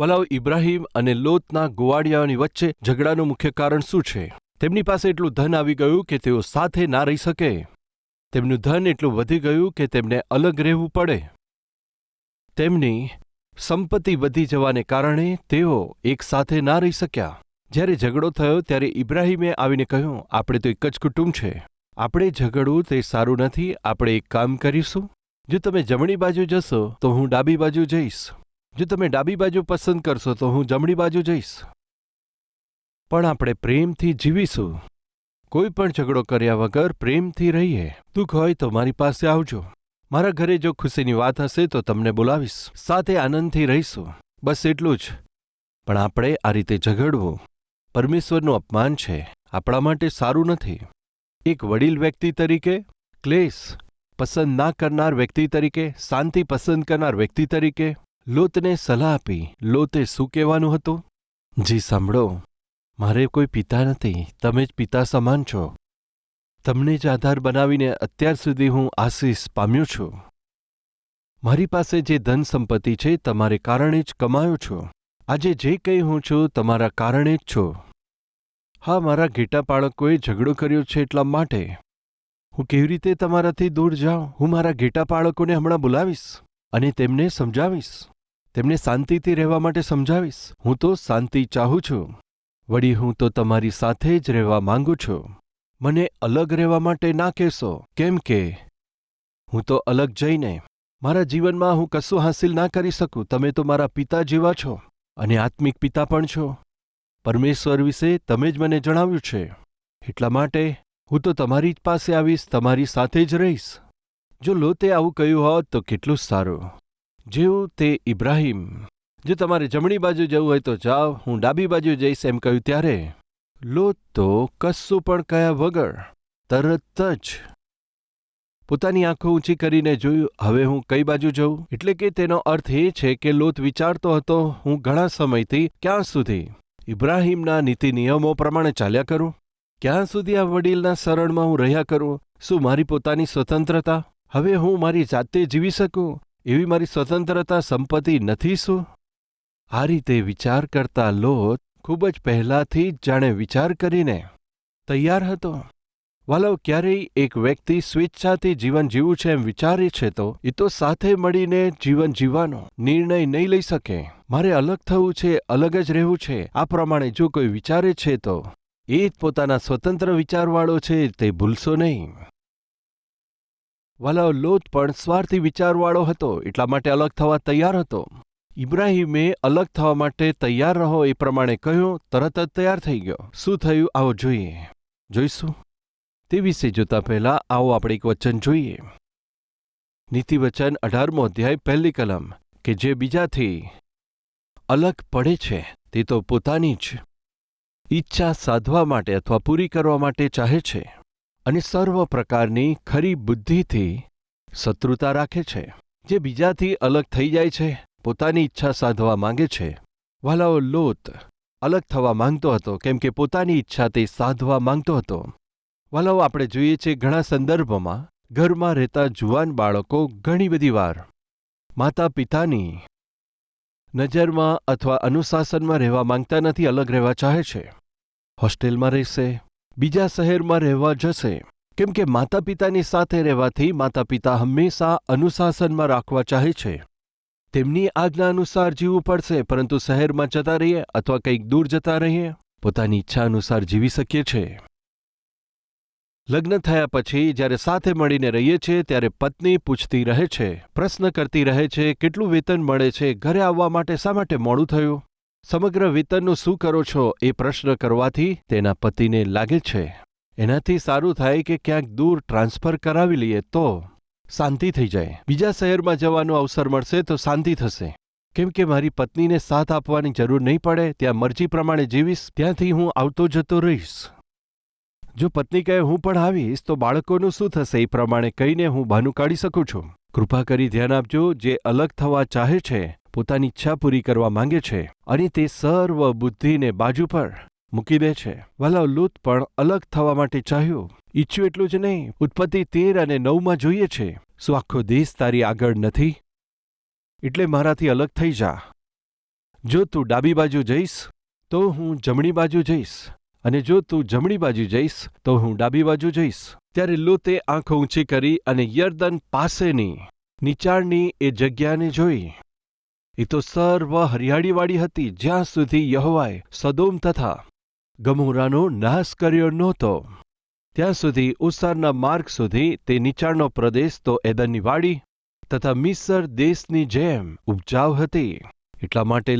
વલાવ ઇબ્રાહિમ અને લોતના ગોવાળિયાઓની વચ્ચે ઝઘડાનું મુખ્ય કારણ શું છે? તેમની પાસે એટલું ધન આવી ગયું કે તેઓ સાથે ના રહી શકે. તેમનું ધન એટલું વધી ગયું કે તેમને અલગ રહેવું પડે. તેમની સંપત્તિ વધી જવાને કારણે તેઓ એક સાથે ના રહી શક્યા. જ્યારે ઝઘડો થયો ત્યારે ઇબ્રાહિમે આવીને કહ્યું, આપણે તો એક જ કુટુંબ છે. આપણે ઝઘડવું તે સારું નથી. આપણે એક કામ કરીશું. જો તમે જમણી બાજુ જશો તો હું ડાબી બાજુ જઈશ. જો તમે ડાબી બાજુ પસંદ કરશો તો હું જમણી બાજુ જઈશ. પણ આપણે પ્રેમથી જીવીશું. કોઈ પણ ઝઘડો કર્યા વગર પ્રેમથી રહીએ. દુઃખ હોય તો મારી પાસે આવજો. મારા ઘરે જો ખુશીની વાત હશે તો તમને બોલાવીશ. સાથે આનંદથી રહીશું. બસ એટલું જ. પણ આપણે આ રીતે ઝઘડવું પરમેશ્વરનું અપમાન છે. આપણા માટે સારું નથી. એક વડીલ વ્યક્તિ તરીકે, ક્લેશ પસંદ ના કરનાર વ્યક્તિ તરીકે, શાંતિ પસંદ કરનાર વ્યક્તિ તરીકે લોતને સલાહ આપી. લોતે શું કહેવાનું હતું? જી સાંભળો, મારે કોઈ પિતા નથી. તમે જ પિતા સમાન છો. તમને જ આધાર બનાવીને અત્યાર સુધી હું આશીષ પામ્યો છું. મારી પાસે જે ધન સંપત્તિ છે તમારે કારણે જ કમાયો છું. આજે જે કંઈ હું છું તમારા કારણે જ છું. હા, મારા ઘેટા બાળકોએ ઝઘડો કર્યો છે એટલા માટે. હું કેવી રીતે તમારાથી દૂર જાઉં? હું મારા ઘેટા બાળકોને હમણાં બોલાવીશ અને તેમને સમજાવીશ. તેમને શાંતિથી રહેવા માટે સમજાવીશ. હું તો શાંતિ ચાહું છું. વળી હું તો તમારી સાથે જ રહેવા માંગુ છું. મને અલગ રહેવા માટે ના કહેશો, કેમ કે હું તો અલગ જઈને મારા જીવનમાં હું કશું હાંસિલ ના કરી શકું. તમે તો મારા પિતા જેવા છો અને આત્મિક પિતા પણ છો. પરમેશ્વર વિશે તમે જ મને જણાવ્યું છે. એટલા માટે હું તો તમારી જ પાસે આવીશ, તમારી સાથે જ રહીશ. જો લોતે આવું કહ્યું હોત તો કેટલું સારું. જેવું તે ઇબ્રાહિમ, જો તમારે જમણી બાજુ જવું હોય તો જાઓ, હું ડાબી બાજુ જઈશ એમ કહ્યું ત્યારે લોત તો કશું પણ કહ્યા વગર તરત જ પોતાની આંખો ઊંચી કરીને જોયું, હવે હું કઈ બાજુ જઉં? એટલે કે તેનો અર્થ એ છે કે લોત વિચારતો હતો, હું ઘણા સમયથી ક્યાં સુધી ઇબ્રાહિમના નીતિ નિયમો પ્રમાણે ચાલ્યા કરું? ક્યાં સુધી આ વડીલના શરણમાં હું રહ્યા કરું? શું મારી પોતાની સ્વતંત્રતા? હવે હું મારી જાતે જીવી શકું એવી મારી સ્વતંત્રતા સંપત્તિ નથી શું? આ રીતે વિચાર કરતા લોત ખૂબ જ પહેલાથી જ જાણે વિચાર કરીને તૈયાર હતો. વાલવ, ક્યારેય એક વ્યક્તિ સ્વેચ્છાથી જીવન જીવવું છે એમ વિચારે છે તો એ તો સાથે મળીને જીવન જીવવાનો નિર્ણય નહીં લઈ શકે. મારે અલગ થવું છે, અલગ જ રહેવું છે, આ પ્રમાણે જો કોઈ વિચારે છે તો એ જ પોતાના સ્વતંત્ર વિચારવાળો છે. તે ભૂલશો નહીં. વાલાઓ, લોત પણ સ્વાર્થી વિચારવાળો હતો, એટલા માટે અલગ થવા તૈયાર હતો. ઇબ્રાહિમે અલગ થવા માટે તૈયાર રહો એ પ્રમાણે કહ્યું, તરત જ તૈયાર થઈ ગયો. શું થયું આવો જોઈએ. જોઈશું. તે વિશે જોતા પહેલા આવો આપણે એક વચન જોઈએ. નીતિવચન 18મો અધ્યાય 1લી કલમ, કે જે બીજાથી અલગ પડે છે તે તો પોતાની જ ઈચ્છા સાધવા માટે અથવા પૂરી કરવા માટે ચાહે છે અને સર્વ પ્રકારની ખરી બુદ્ધિથી શત્રુતા રાખે છે. જે બીજાથી અલગ થઈ જાય છે પોતાની ઈચ્છા સાધવા માંગે છે. વાલાઓ, લોત અલગ થવા માંગતો હતો કેમ કે પોતાની ઈચ્છા તે સાધવા માંગતો હતો. વાલાઓ, આપણે જોઈએ છીએ ઘણા સંદર્ભમાં ઘરમાં રહેતા જુવાન બાળકો ઘણી બધી વાર માતા પિતાની નજરમાં અથવા અનુશાસનમાં રહેવા માંગતા નથી, અલગ રહેવા ચાહે છે. હોસ્ટેલમાં રહેશે, બીજા શહેરમાં રહેવા જશે, કેમ કે માતા પિતાની સાથે રહેવાથી માતા પિતા હંમેશા અનુશાસનમાં રાખવા ચાહે છે. તેમની આજ્ઞા અનુસાર જીવવું પડશે, પરંતુ શહેરમાં જતા રહીએ અથવા કંઈક દૂર જતા રહીએ પોતાની ઈચ્છા અનુસાર જીવી શકીએ છીએ. લગ્ન થયા પછી જ્યારે સાથે મળીને રહીએ છીએ ત્યારે પત્ની પૂછતી રહે છે, પ્રશ્ન કરતી રહે છે, કેટલું વેતન મળે છે, ઘરે આવવા માટે શા માટે મોડું થયું, સમગ્ર વેતનનું શું કરો છો? એ પ્રશ્ન કરવાથી તેના પતિને લાગે છે એનાથી સારું થાય કે ક્યાંક દૂર ટ્રાન્સફર કરાવી લઈએ તો શાંતિ થઈ જાય. બીજા શહેરમાં જવાનો અવસર મળશે તો શાંતિ થશે, કેમ કે મારી પત્નીને સાથ આપવાની જરૂર નહીં પડે. ત્યાં મરજી પ્રમાણે જીવીશ, ત્યાંથી હું આવતો જતો રહીશ. જો પત્ની કહે હું પણ આવીશ તો બાળકોનું શું થશે? એ પ્રમાણે કહીને હું બહાનું કાઢી શકું છું. કૃપા કરી ધ્યાન આપજો. જે અલગ થવા ચાહે છે, પોતાની ઈચ્છા પૂરી કરવા માંગે છે અને તે સર્વ બુદ્ધિને બાજુ પર મૂકી દે છે. વાલાઓ, લોત પણ અલગ થવા માટે ચાહ્યું. ઈચ્છ્યું એટલું જ નહીં, ઉત્પત્તિ 13 અને 9માં જોઈએ છે, શું આખો દેશ તારી આગળ નથી? એટલે મારાથી અલગ થઈ જા. જો તું ડાબી બાજુ જઈશ તો હું જમણી બાજુ જઈશ, અને જો તું જમણી બાજુ જઈશ તો હું ડાબી બાજુ જઈશ. ત્યારે લોતે આંખો ઊંચી કરી અને યર્દન પાસેની નીચાણની એ જગ્યાને જોઈ. એ તો સર્વ હરિયાળીવાળી હતી, જ્યાં સુધી યહોવાએ સદોમ તથા ગમોરાનો નાશ કર્યો નહોતો. ત્યાં સુધી ઉસારના માર્ગ સુધી તે નીચાણનો પ્રદેશ તો એદનની વાડી તથા મિસ્ર દેશની જેમ ઉપજાઉ હતી. એટલા માટે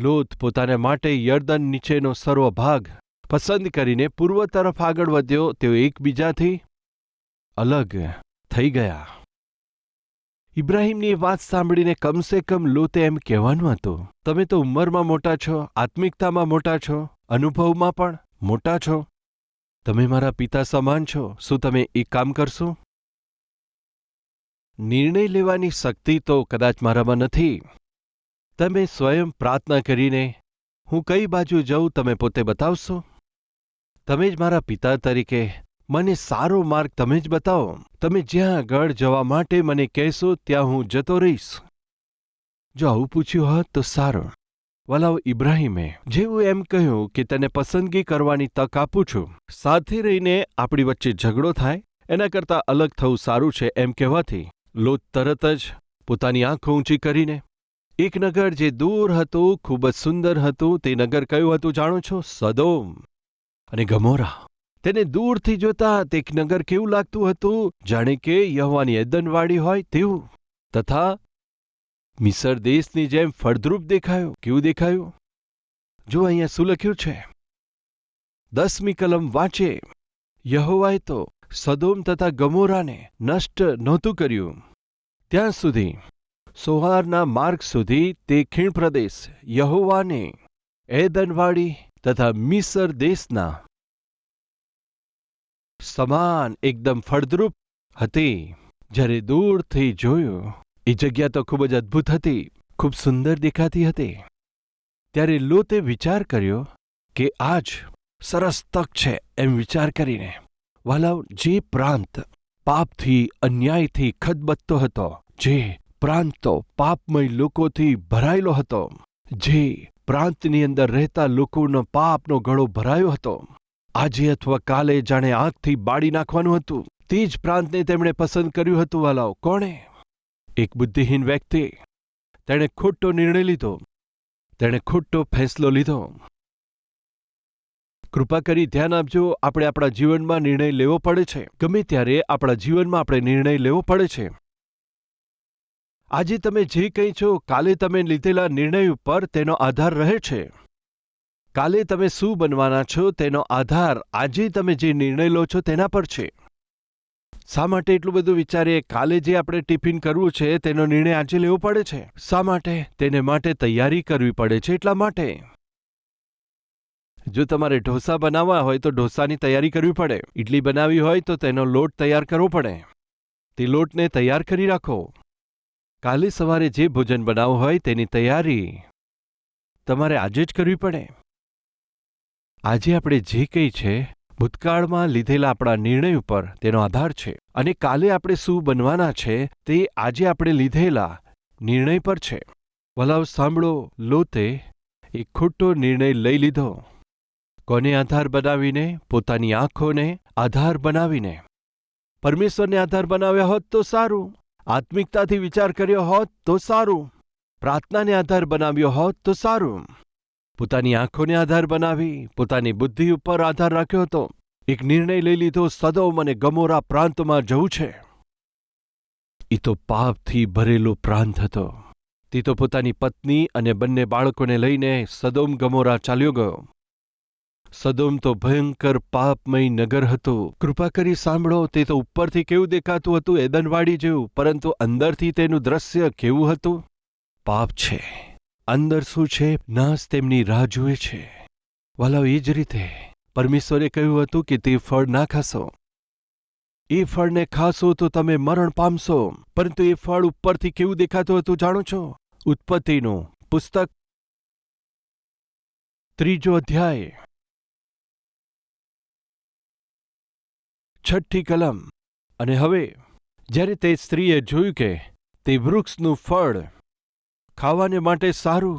લોત પોતાને માટે યર્દન નીચેનો સર્વ ભાગ પસંદ કરીને પૂર્વ તરફ આગળ વધ્યો. તેઓ એકબીજાથી અલગ થઈ ગયા. ઇબ્રાહીમની વાત સાંભળીને કમસે કમ લોતે એમ કહેવાનું હતું, તમે તો ઉંમરમાં મોટા છો, આત્મિકતામાં મોટા છો, અનુભવમાં પણ મોટા છો. તમે મારા પિતા સમાન છો. શું તમે એક કામ કરશો? નિર્ણય લેવાની શક્તિ તો કદાચ મારામાં નથી. તમે સ્વયં પ્રાર્થના કરીને હું કઈ બાજુ જઉં તમે પોતે બતાવશો? તમે જ મારા પિતા તરીકે મને સારો માર્ગ તમે જ બતાવો. તમે જ્યાં આગળ જવા માટે મને કહેશો ત્યાં હું જતો રહીશ. જો આવું પૂછ્યું હોત તો સારું. વલાવ ઇબ્રાહીમે જેવું એમ કહ્યું કે તને પસંદગી કરવાની તક આપું છું, સાથે રહીને આપણી વચ્ચે ઝઘડો થાય એના કરતાં અલગ થવું સારું છે એમ કહેવાથી લોત તરત જ પોતાની આંખો ઊંચી કરીને એક નગર જે દૂર હતું, ખૂબ જ સુંદર હતું, તે નગર કયું હતું જાણો છો? સદોમ અને ગમોરા. તેને દૂરથી જોતા તે નગર કેવું લાગતું હતું? જાણે કે યહોવાની એદનવાડી હોય તેવું, તથા મિસર દેશની જેમ ફળદ્રુપ દેખાયું. કેવું દેખાયું? જો અહીંયા શું લખ્યું છે? 10મી કલમ વાંચે. યહોવાએ તો સદોમ તથા ગમોરાને નષ્ટ નહોતું કર્યું. ત્યાં સુધી સોહારના માર્ગ સુધી તે ખીણ પ્રદેશ યહોવાને એદનવાડી તથા મિસર દેશના સમાન એકદમ ફળદ્રુપ હતી. જ્યારે દૂરથી જોયું એ જગ્યા તો ખૂબ જ અદ્ભુત હતી, ખૂબ સુંદર દેખાતી હતી. ત્યારે લોતે વિચાર કર્યો કે આજ સરસ તક છે એમ વિચાર કરીને વાલાવ જે પ્રાંત પાપથી અન્યાયથી ખદબદતો હતો, જે પ્રાંત તો પાપમય લોકોથી ભરાયેલો હતો, જે પ્રાંતની અંદર રહેતા લોકોનો પાપનો ગળો ભરાયો હતો, આજે અથવા કાલે જાણે આંખથી બાળી નાખવાનું હતું, તે જ પ્રાંતને તેમણે પસંદ કર્યું હતું. વાલાઓ કોણે? એક બુદ્ધિહીન વ્યક્તિ. તેણે ખોટો નિર્ણય લીધો, તેણે ખોટો ફેંસલો લીધો. કૃપા કરી ધ્યાન આપજો, આપણે આપણા જીવનમાં નિર્ણય લેવો પડે છે. ગમે ત્યારે આપણા જીવનમાં આપણે નિર્ણય લેવો પડે છે. આજે તમે જે કંઈ છો, કાલે તમે લીધેલા નિર્ણય ઉપર તેનો આધાર રહે છે. કાલે તમે શું બનવાના છો તેનો આધાર આજે તમે જે નિર્ણય લો છો તેના પર છે. શા માટે એટલું બધું વિચારીએ? કાલે જે આપણે ટિફિન કરવું છે તેનો નિર્ણય આજે લેવો પડે છે. શા માટે? તેને માટે તૈયારી કરવી પડે છે. એટલા માટે જો તમારે ઢોસા બનાવવા હોય તો ઢોસાની તૈયારી કરવી પડે. ઇડલી બનાવવી હોય તો તેનો લોટ તૈયાર કરવો પડે. તે લોટને તૈયાર કરી રાખો. કાલે સવારે જે ભોજન બનાવવું હોય તેની તૈયારી તમારે આજે જ કરવી પડે. આજે આપણે જે કંઈ છે ભૂતકાળમાં લીધેલા આપણા નિર્ણય ઉપર તેનો આધાર છે, અને કાલે આપણે શું બનવાના છે તે આજે આપણે લીધેલા નિર્ણય પર છે. વલાવ સાંભળો, લોતે એક ખોટો નિર્ણય લઈ લીધો. કોને આધાર બનાવીને? પોતાની આંખોને આધાર બનાવીને. પરમેશ્વરને આધાર બનાવ્યા હોત તો સારું, આત્મિકતાથી વિચાર કર્યો હોત તો સારું, પ્રાર્થનાને આધાર બનાવ્યો હોત તો સારું. પોતાની આંખોને આધાર બનાવી, પોતાની બુદ્ધિ ઉપર આધાર રાખ્યો હતો. એક નિર્ણય લઈ લીધો, સદોમ અને ગમોરા પ્રાંતમાં જવું છે. એ તો પાપથી ભરેલો પ્રાંત હતો. તે તો પોતાની પત્ની અને બંને બાળકોને લઈને સદોમ ગમોરા ચાલ્યો ગયો. સદોમ તો ભયંકર પાપમય નગર હતું. કૃપા કરી સાંભળો, તે તો ઉપરથી કેવું દેખાતું હતું? એદનવાડી જેવું. પરંતુ અંદરથી તેનું દ્રશ્ય કેવું હતું? પાપ છે. અંદર શું છે? નાશ તેમની રાહ જુએ છે. વાલાઓ, એ જ રીતે પરમેશ્વરે કહ્યું હતું કે તે ફળ ના ખાશો. એ ફળને ખાશો તો તમે મરણ પામશો. પરંતુ એ ફળ ઉપરથી કેવું દેખાતું હતું જાણો છો? ઉત્પત્તિનું પુસ્તક 3 અધ્યાય 6 કલમ. અને હવે જ્યારે તે સ્ત્રીએ જોયું કે તે વૃક્ષનું ફળ ખાવાને માટે સારું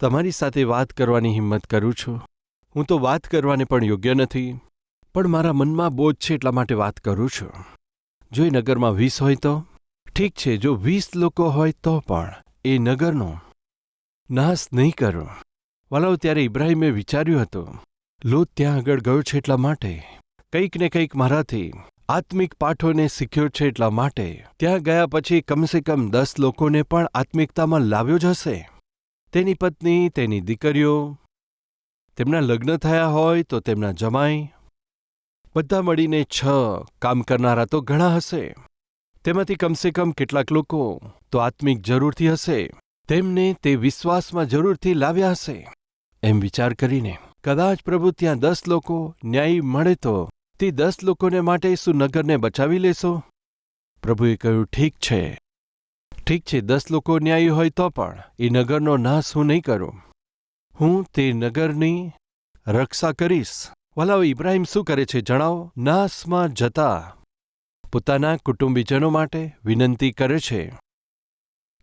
તમારી સાથે વાત કરવાની હિંમત કરું છું. હું તો વાત કરવાને પણ યોગ્ય નથી, પણ મારા મનમાં બોજ છે એટલા માટે વાત કરું છું. જો એ નગરમાં 20 હોય તો ઠીક છે, જો 20 લોકો હોય તો પણ એ નગરનો નાશ નહીં કરો. વાલાઓ, ત્યારે ઇબ્રાહીમે વિચાર્યું હતું, લોત ત્યાં આગળ ગયો છે એટલા માટે, કંઈક ને કંઈક મારાથી આત્મિક પાઠોને શીખ્યો છે એટલા માટે ત્યાં ગયા પછી કમસે કમ 10 લોકોને પણ આત્મિકતામાં લાવ્યો જ હશે. તેની પત્ની, તેની દીકરીઓ, તેમના લગ્ન થયા હોય તો તેમના જમાઈ, બધા મળીને 6 કામ કરનારા તો ઘણા હશે. તેમાંથી કમસે કમ કેટલાક લોકો તો આત્મિક જરૂરથી હશે, તેમને તે વિશ્વાસમાં જરૂરથી લાવ્યા હશે. એમ વિચાર કરીને કદાચ પ્રભુ ત્યાં 10 લોકો ન્યાયી મળે તો તે 10 લોકોને માટે શું નગરને બચાવી લેશો? પ્રભુએ કહ્યું, ઠીક છે, 10 લોકો ન્યાયી હોય તો પણ એ નગરનો નાશ હું નહીં કરું. હું તે નગરની રક્ષા કરીશ. વાલાઓ, ઇબ્રાહીમ શું કરે છે જણાવો? નાશમાં જતા પોતાના કુટુંબીજનો માટે વિનંતી કરે છે.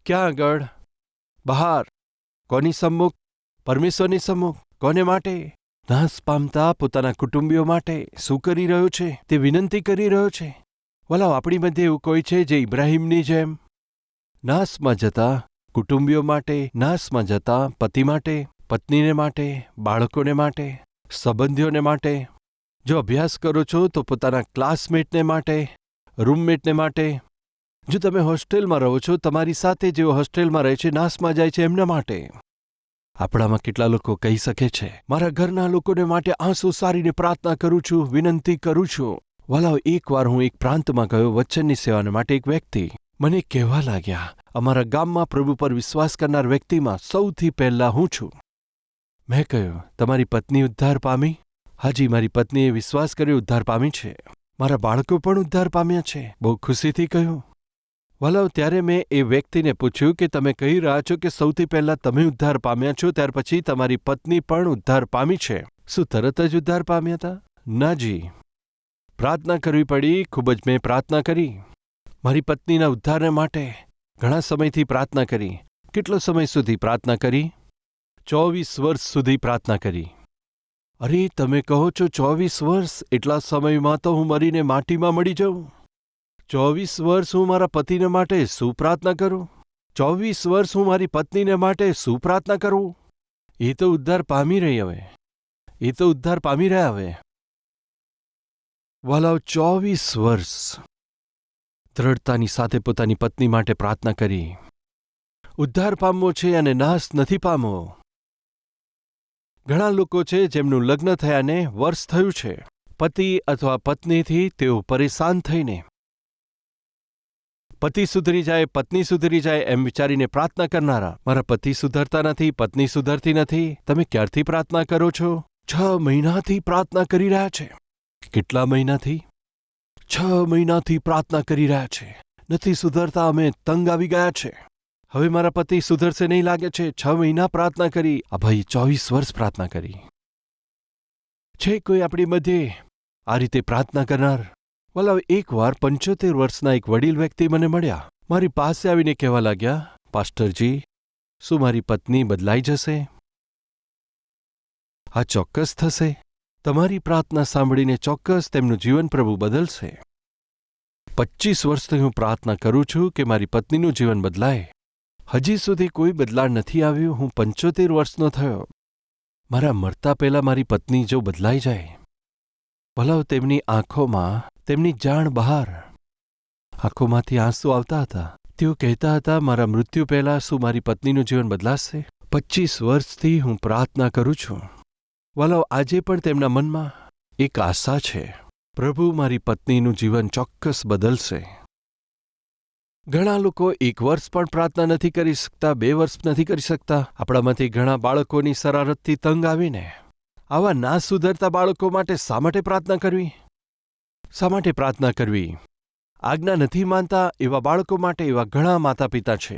ક્યાં આગળ? બહાર. કોની સમ્મુખ? પરમેશ્વરની સમ્મુખ. કોને માટે? નાશ પામતા પોતાના કુટુંબીઓ માટે શું કરી રહ્યો છે? તે વિનંતી કરી રહ્યો છે. વાલાઓ, આપણી મધ્યે એવું કોઈ છે જે ઇબ્રાહીમની જેમ નાશમાં જતા કુટુંબીઓ માટે, નાશમાં જતા પતિ માટે, પત્નીને માટે, બાળકોને માટે, સંબંધીઓને માટે? જો અભ્યાસ કરો છો તો પોતાના ક્લાસમેટને માટે, રૂમમેટને માટે. જો તમે હોસ્ટેલમાં રહો છો, તમારી સાથે જેઓ હોસ્ટેલમાં રહે છે, નાશમાં જાય છે એમના માટે. આપણામાં કેટલા લોકો કહી શકે છે, મારા ઘરના લોકોને માટે આંસુ સારીને પ્રાર્થના કરું છું, વિનંતી કરું છું. વાલાઓ, એકવાર હું એક પ્રાંતમાં ગયો વચનની સેવાને માટે. એક વ્યક્તિ મને કહેવા લાગ્યા, અમારા ગામમાં પ્રભુ પર વિશ્વાસ કરનાર વ્યક્તિમાં સૌથી પહેલા હું છું. મેં કહ્યું, તમારી પત્ની ઉદ્ધાર પામી? હાજી, મારી પત્નીએ વિશ્વાસ કર્યો, ઉદ્ધાર પામી છે. મારા બાળકો પણ ઉદ્ધાર પામ્યા છે. બહુ ખુશીથી કહ્યું. વાલાઓ, ત્યારે મેં એ વ્યક્તિને પૂછ્યું કે તમે કહી રહ્યા છો કે સૌથી પહેલા તમે ઉદ્ધાર પામ્યા છો, ત્યાર પછી તમારી પત્ની પણ ઉદ્ધાર પામી છે. શું તરત જ ઉદ્ધાર પામ્યા હતા? નાજી, પ્રાર્થના કરવી પડી. ખૂબ જ મેં પ્રાર્થના કરી. મારી પત્નીના ઉદ્ધારને માટે ઘણા સમયથી પ્રાર્થના કરી. કેટલો સમય સુધી પ્રાર્થના કરી? 24 વર્ષ સુધી પ્રાર્થના કરી. અરે, તમે કહો છો 24 વર્ષ? એટલા સમયમાં તો હું મરીને માટીમાં મળી જાઉં. 24 વર્ષ હું મારા પતિને માટે શું પ્રાર્થના કરું? 24 વર્ષ હું મારી પત્નીને માટે શું પ્રાર્થના કરું? એ તો ઉદ્ધાર પામી રહી હવે. એ તો ઉદ્ધાર પામી રહ્યા હવે. વાલાઓ, 24 વર્ષ દ્રઢતાની સાથે પોતાની પત્ની માટે પ્રાર્થના કરી. ઉદ્ધાર પામવો છે અને નાશ નથી પામવો. ઘણા લોકો છે જેમનું લગ્ન થયાને વર્ષ થયું છે. પતિ અથવા પત્નીથી તેઓ પરેશાન થઈને પતિ સુધરી જાય, પત્ની સુધરી જાય એમ વિચારીને પ્રાર્થના કરનારા. મારા પતિ સુધરતા નથી, પત્ની સુધરતી નથી. તમે ક્યારથી પ્રાર્થના કરો છો? 6 મહિનાથી પ્રાર્થના કરી રહ્યા છે. કેટલા મહિનાથી? 6 મહિનાથી પ્રાર્થના કરી રહ્યા છે. નથી સુધરતા, અમે તંગ આવી ગયા છે. હવે મારા પતિ સુધરશે નહીં લાગે છે. 6 મહિના પ્રાર્થના કરી. આ ભાઈ 24 વર્ષ પ્રાર્થના કરી. છે કોઈ આપણી મધ્યે આ રીતે પ્રાર્થના કરનાર? વાલાઓ, એકવાર 75 વર્ષના એક વડીલ વ્યક્તિ મને મળ્યા. મારી પાસે આવીને કહેવા લાગ્યા, પાસ્ટરજી, શું મારી પત્ની બદલાઈ જશે? આ ચોક્કસ થશે. તમારી પ્રાર્થના સાંભળીને ચોક્કસ તેમનું જીવન પ્રભુ બદલશે. 25 વર્ષથી હું પ્રાર્થના કરું છું કે મારી પત્નીનું જીવન બદલાય. હજી સુધી કોઈ બદલાણ નથી આવ્યું. હું 75 વર્ષનો થયો. મારા મરતા પહેલા મારી પત્ની જો બદલાઈ જાય. ભલાઓ, તેમની આંખોમાં તેમની જાણ બહાર, આંખોમાંથી આંસુ આવતા હતા. તેઓ કહેતા હતા, મારા મૃત્યુ પહેલા શું મારી પત્નીનું જીવન બદલાશે? 25 વર્ષથી હું પ્રાર્થના કરું છું. વાલાઓ, આજે પણ તેમના મનમાં એક આશા છે, પ્રભુ મારી પત્નીનું જીવન ચોક્કસ બદલશે. ઘણા લોકો 1 વર્ષ પણ પ્રાર્થના નથી કરી શકતા, 2 વર્ષ નથી કરી શકતા. આપણામાંથી ઘણા બાળકોની શરારતથી તંગ આવીને આવા ના સુધરતા બાળકો માટે શા માટે પ્રાર્થના કરવી? શા માટે પ્રાર્થના કરવી? આજ્ઞા નથી માનતા એવા બાળકો માટે એવા ઘણા માતા પિતા છે.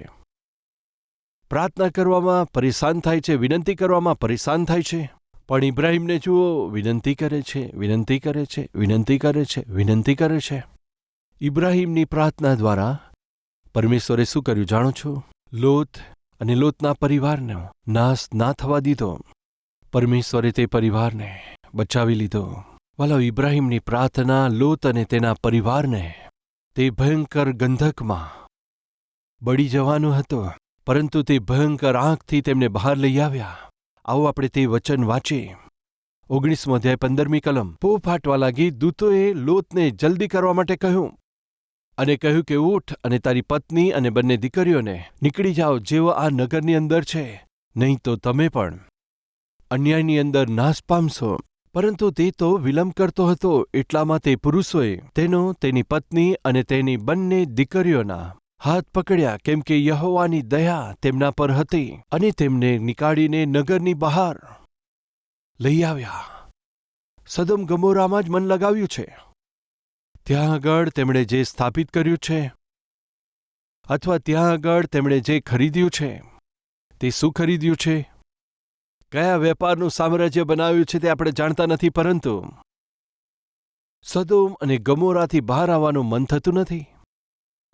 પ્રાર્થના કરવામાં પરેશાન થાય છે, વિનંતી કરવામાં પરેશાન થાય છે. પણ ઇબ્રાહીમને જુઓ, વિનંતી કરે છે, વિનંતી કરે છે, વિનંતી કરે છે, વિનંતી કરે છે. ઇબ્રાહીમની પ્રાર્થના દ્વારા પરમેશ્વરે શું કર્યું જાણો છો? લોત અને લોતના પરિવારનો નાશ ના થવા દીધો. પરમેશ્વરે તે પરિવારને બચાવી લીધો. વાલો, ઇબ્રાહીમની પ્રાર્થના લોત અને તેના પરિવારને તે ભયંકર ગંધકમાં બળી જવાનો હતો, પરંતુ તે ભયંકર આંખથી તેમને બહાર લઈ આવ્યા. આવો આપણે તે વચન વાંચીએ. 19મો અધ્યાય 15મી કલમ. પો ફાટવા લાગી. દૂતોએ લોતને જલ્દી કરવા માટે કહ્યું અને કહ્યું કે ઉઠ અને તારી પત્ની અને બંને દીકરીઓને નીકળી જાઓ, જેઓ આ નગરની અંદર છે, નહીં તો તમે પણ અન્યાયની અંદર નાશ પામશો. પરંતુ તે તો વિલંબ કરતો હતો. એટલામાં તે પુરુષોએ તેની પત્ની અને તેની બંને દીકરીઓના હાથ પકડ્યા, કેમ કે યહોવાની દયા તેમના પર હતી, અને તેમને નીકાળીને નગરની બહાર લઈ આવ્યા. સદોમ ગમોરામાં જ મન લગાવ્યું છે. ત્યાં આગળ તેમણે જે સ્થાપિત કર્યું છે, અથવા ત્યાં આગળ તેમણે જે ખરીદ્યું છે, તે શું ખરીદ્યું છે, કયા વેપારનું સામ્રાજ્ય બનાવ્યું છે તે આપણે જાણતા નથી, પરંતુ સદોમ અને ગમોરાથી બહાર આવવાનું મન થતું નથી.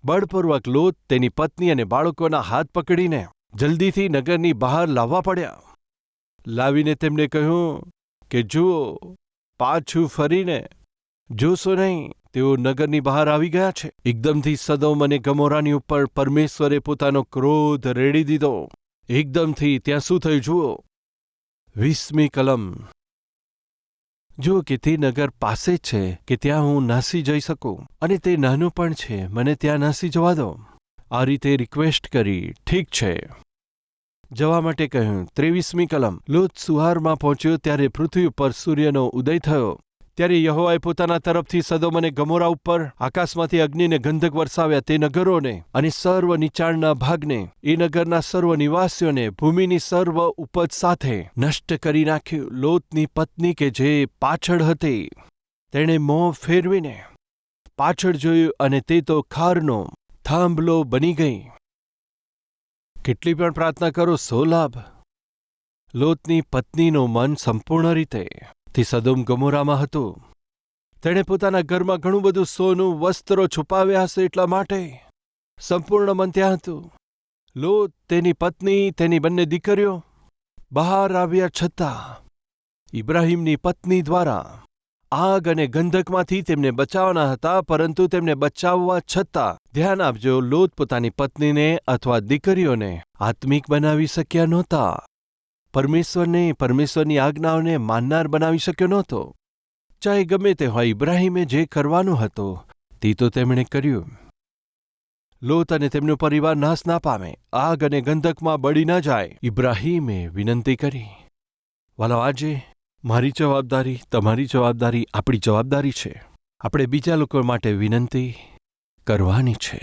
બળપૂર્વક લોત તેની પત્ની અને બાળકોના હાથ પકડીને જલ્દીથી નગરની બહાર લાવવા પડ્યા. લાવીને તેમને કહ્યું કે જુઓ, પાછું ફરીને જોશો નહીં, તેઓ નગરની બહાર આવી ગયા છે. એકદમથી સદોમ અને ગમોરાની ઉપર પરમેશ્વરે પોતાનો ક્રોધ રેડી દીધો. એકદમથી ત્યાં શું થયું જુઓ. 20મી કલમ. જુઓ કે તે નગર પાસે છે કે ત્યાં હું નાસી જઈ શકું, અને તે નાનું પણ છે, મને ત્યાં નાસી જવા દો. આ રીતે રિક્વેસ્ટ કરી. ઠીક છે, જવા માટે કહ્યું. 23મી કલમ. લોત સુહારમાં પહોંચ્યો ત્યારે પૃથ્વી ઉપર સૂર્યનો ઉદય થયો. ત્યારે યહોવાએ પોતાના તરફથી સદોમ અને ગમોરા ઉપર આકાશમાંથી અગ્નિને ગંધક વરસાવ્યા. તે નગરોને અને સર્વ નીચાણના ભાગને, એ નગરના સર્વ નિવાસીઓને ભૂમિની સર્વ ઉપજ સાથે નષ્ટ કરી નાખ્યું. લોતની પત્ની કે જે પાછળ હતી, તેણે મોં ફેરવીને પાછળ જોયું, અને તે તો ખારનો થાંભલો બની ગઈ. કેટલી પણ પ્રાર્થના કરો, સો લાભ. લોતની પત્નીનું મન સંપૂર્ણ રીતે તે સદોમ ગમોરામાં હતું. તેણે પોતાના ઘરમાં ઘણું બધું સોનું, વસ્ત્રો છુપાવ્યા હશે, એટલા માટે સંપૂર્ણ મન ત્યાં હતું. લોત, તેની પત્ની, તેની બંને દીકરીઓ બહાર આવ્યા છતાં ઇબ્રાહીમની પત્ની દ્વારા આગ અને ગંધકમાંથી તેમને બચાવવાના હતા, પરંતુ તેમને બચાવવા છતાં, ધ્યાન આપજો, લોત પોતાની પત્નીને અથવા દીકરીઓને આત્મિક બનાવી શક્યા નહોતા. પરમેશ્વરની આજ્ઞાઓને માનનાર બનાવી શક્યો નહોતો. ચાહે ગમે તે હોય, ઇબ્રાહીમે જે કરવાનું હતો તે તો તેમણે કર્યું. લોત અને તેમનો પરિવાર નાશ ના પામે, આગ અને ગંધકમાં બળી ન જાય, ઇબ્રાહીમે વિનંતી કરી. વાલો, આજે મારી જવાબદારી, તમારી જવાબદારી, આપણી જવાબદારી છે. આપણે બીજા લોકો માટે વિનંતી કરવાની છે.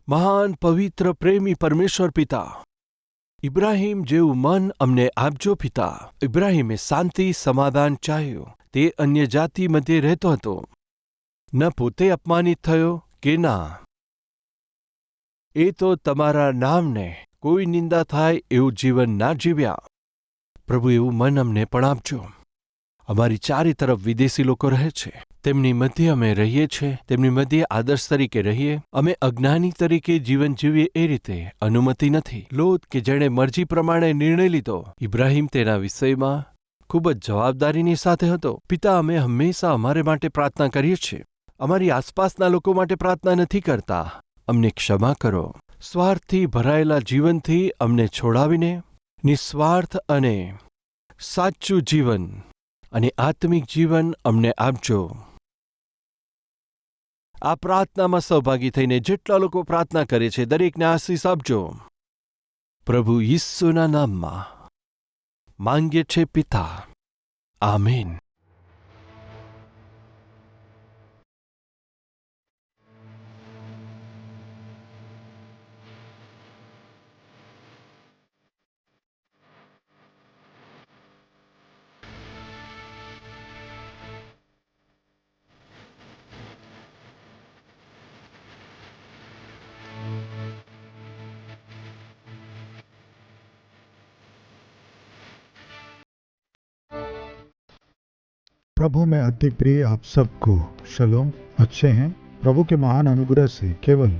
મહાન પવિત્ર પ્રેમી પરમેશ્વર પિતા, ઇબ્રાહીમ જેવું મન અમને આપજો પિતા. ઇબ્રાહીમે શાંતિ, સમાધાન ચાહ્યું. તે અન્ય જાતિ મધ્યે રહેતો હતો. ન પોતે અપમાનિત થયો કે ના. એ તો તમારા નામને કોઈ નિંદા થાય એવું જીવન ના જીવ્યા. પ્રભુ, એવું મન અમને પણ આપજો. અમારી ચારે તરફ વિદેશી લોકો રહે છે, તેમની મધ્યે અમે રહીએ છીએ, તેમની મધ્યે આદર્શ તરીકે રહીએ. અમે અજ્ઞાની તરીકે જીવન જીવીએ એ રીતે અનુમતિ નથી. લોત કે જેણે મરજી પ્રમાણે નિર્ણય લીધો, ઇબ્રાહીમ તેના વિષયમાં ખૂબ જ જવાબદારીની સાથે હતો. પિતા, અમે હંમેશા અમારે માટે પ્રાર્થના કરીએ છીએ, અમારી આસપાસના લોકો માટે પ્રાર્થના નથી કરતા. અમને ક્ષમા કરો. સ્વાર્થથી ભરાયેલા જીવનથી અમને છોડાવીને નિસ્વાર્થ અને સાચું જીવન અને આત્મિક જીવન અમને આપજો. આ પ્રાર્થનામાં સહભાગી થઈને જેટલા લોકો પ્રાર્થના કરે છે, દરેકને આશીષ આપજો. પ્રભુ ઈસુના નામમાં માંગીએ છે પિતા. આમીન. प्रभु में अति प्रिय आप सबको शलोम. अच्छे हैं. प्रभु के महान अनुग्रह से केवल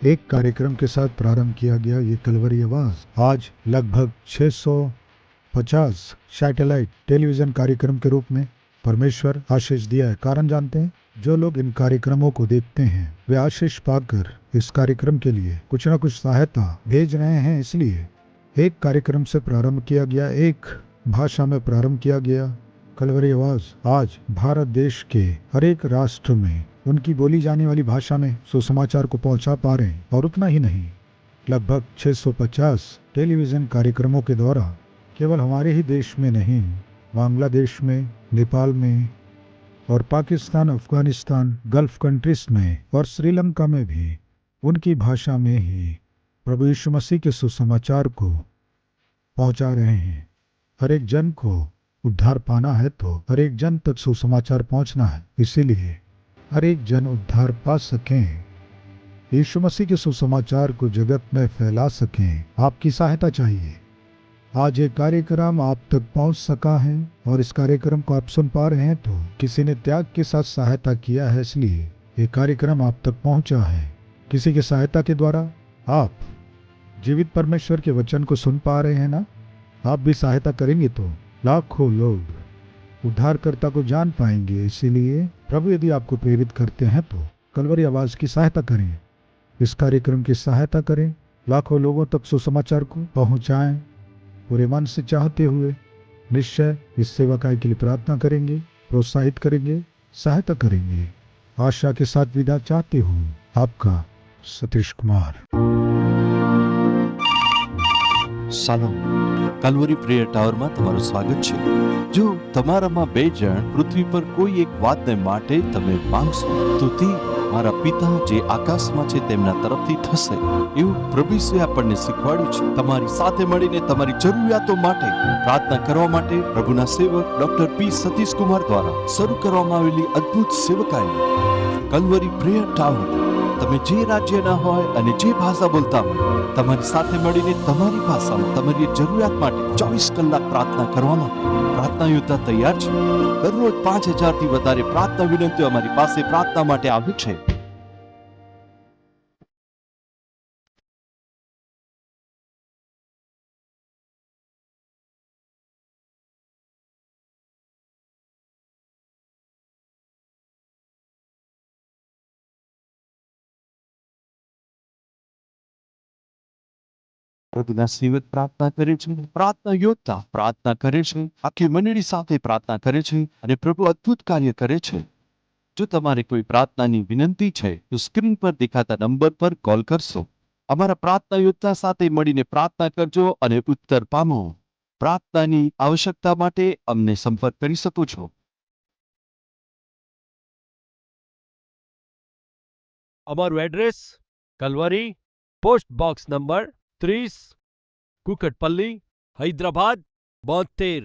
एक कार्यक्रम के साथ प्रारंभ किया गया ये कलवरी आवाज आज लगभग 650 सैटेलाइट टेलीविजन कार्यक्रम के रूप में परमेश्वर आशीष दिया है। कारण जानते हैं, जो लोग इन कार्यक्रमों को देखते हैं वे आशीष पाकर इस कार्यक्रम के लिए कुछ न कुछ सहायता भेज रहे हैं। इसलिए एक कार्यक्रम से प्रारंभ किया गया, एक भाषा में प्रारंभ किया गया। कलवरी आवाज आज भारत देश के हर एक राष्ट्र में उनकी बोली जाने वाली भाषा में सुसमाचार को पहुंचा पा रहे हैं। और उतना ही नहीं, लगभग 650 टेलीविजन कार्यक्रमों के द्वारा केवल हमारे ही देश में नहीं, बांग्लादेश में, नेपाल में और पाकिस्तान, अफगानिस्तान, गल्फ कंट्रीज में और श्रीलंका में भी उनकी भाषा में ही प्रभु यीशु मसीह के सुसमाचार को पहुंचा रहे हैं। हर एक जन को उद्धार पाना है तो हर एक जन तक सुसमाचार पहुंचना है। इसीलिए हर एक जन उद्धार पा सकें, यीशु मसीह के सुसमाचार को जगत में फैला सकें, आपकी सहायता चाहिए। आज ये कार्यक्रम आप तक पहुंच सका है और इस कार्यक्रम को आप सुन पा रहे हैं तो किसी ने त्याग के साथ सहायता किया है, इसलिए ये कार्यक्रम आप तक पहुंचा है। किसी की सहायता के द्वारा आप जीवित परमेश्वर के वचन को सुन पा रहे हैं ना। आप भी सहायता करेंगे तो लाखों लोग उद्धारकर्ता को जान पाएंगे। इसीलिए प्रभु यदि आपको प्रेरित करते हैं तो कलवरी आवाज की सहायता करें, इस कार्यक्रम की सहायता करें, लाखों लोगों तक सुसमाचार को पहुंचाएं। पूरे मन से चाहते हुए निश्चय इस सेवकाई के लिए प्रार्थना करेंगे, प्रोत्साहित करेंगे, सहायता करेंगे। आशा के साथ विदा चाहते हूँ, आपका सतीश कुमार। સલામ, કલ્વરી પ્રેયર ટાવરમાં તમારું સ્વાગત છે। જો તમારામાં બે જણ પૃથ્વી પર કોઈ એક વાતને માટે તમે માંગશો તો તે મારા પિતા જે આકાશમાં છે તેમના તરફથી થશે, એવું પ્રભુ ઈસુએ આપણને શીખવાડ્યું છે। તમારી સાથે મળીને તમારી જરૂરિયાતો માટે પ્રાર્થના કરવા માટે પ્રભુના સેવક ડોક્ટર પી સતીશ કુમાર દ્વારા શરૂ કરવામાં આવેલી અદ્ભુત સેવકાઈ કલ્વરી પ્રેયર ટાવર, તમે જે રાજ્યના હોય અને જે ભાષા બોલતા હોય, તમારી સાથે મળીને તમારી ભાષામાં તમારી જરૂરિયાત માટે 24 કલાક પ્રાર્થના કરવા માટે પ્રાર્થના યોદ્ધા તૈયાર છે। દરરોજ 5000 થી વધારે પ્રાર્થના વિનંતીઓ અમારી પાસે પ્રાર્થના માટે આવે છે। પ્રભુના સેવક પ્રાર્થના કરે છે, પ્રાર્થના યોદ્ધા પ્રાર્થના કરે છે, આખી મંડળી સાથે પ્રાર્થના કરે છે અને પ્રભુ અદ્ભુત કાર્ય કરે છે। જો તમારે કોઈ પ્રાર્થનાની વિનંતી છે તો સ્ક્રીન પર દેખાતા નંબર પર કોલ કરશો। અમારા પ્રાર્થના યોદ્ધા સાથે મળીને પ્રાર્થના કરજો અને ઉત્તર પામો। પ્રાર્થનાની આવશ્યકતા માટે અમને સંપર્ક કરી શકો છો। અમારું address Calvary, post box number 30, Kukatpally, Hyderabad 72।